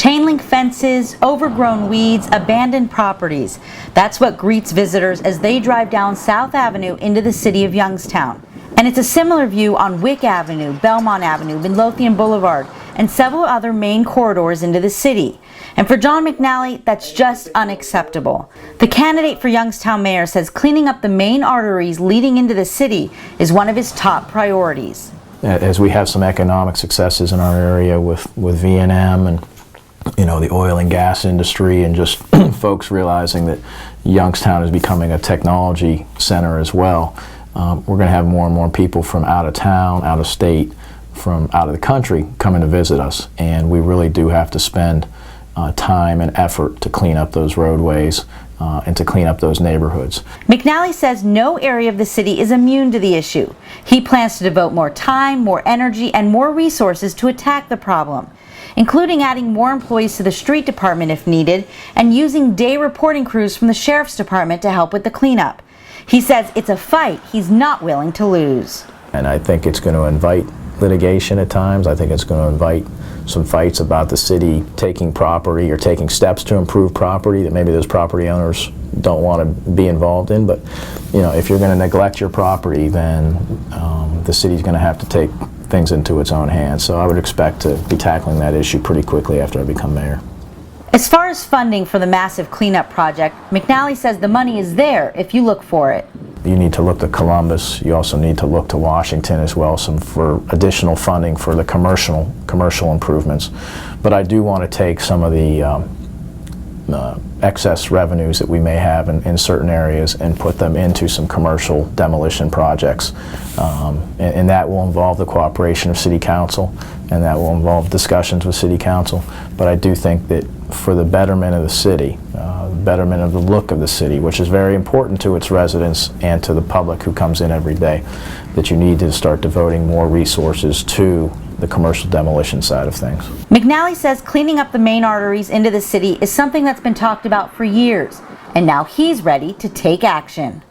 Chain link fences, overgrown weeds, abandoned properties. That's what greets visitors as they drive down South Avenue into the city of Youngstown. And it's a similar view on Wick Avenue, Belmont Avenue, Midlothian Boulevard, and several other main corridors into the city. And for John McNally, that's just unacceptable. The candidate for Youngstown mayor says cleaning up the main arteries leading into the city is one of his top priorities. As we have some economic successes in our area with V&M and the oil and gas industry, and just folks realizing that Youngstown is becoming a technology center as well, we're going to have more and more people from out of town, out of state, from out of the country coming to visit us, and we really do have to spend time and effort to clean up those roadways and to clean up those neighborhoods. McNally says no area of the city is immune to the issue. He plans to devote more time, more energy, and more resources to attack the problem, including adding more employees to the street department if needed and using day reporting crews from the sheriff's department to help with the cleanup. He says it's a fight he's not willing to lose. And I think it's going to invite litigation at times. I think it's going to invite some fights about the city taking property or taking steps to improve property that maybe those property owners don't want to be involved in. But if you're going to neglect your property, then the city's going to have to take things into its own hands. So I would expect to be tackling that issue pretty quickly after I become mayor. As far as funding for the massive cleanup project, McNally says the money is there if you look for it. You need to look to Columbus. You also need to look to Washington as well, for additional funding for the commercial improvements. But I do want to take some of the excess revenues that we may have in certain areas and put them into some commercial demolition projects. And that will involve the cooperation of City Council, and that will involve discussions with City Council. But I do think that for the betterment of the city, betterment of the look of the city, which is very important to its residents and to the public who comes in every day, that you need to start devoting more resources to the commercial demolition side of things. McNally says cleaning up the main arteries into the city is something that's been talked about for years, and now he's ready to take action.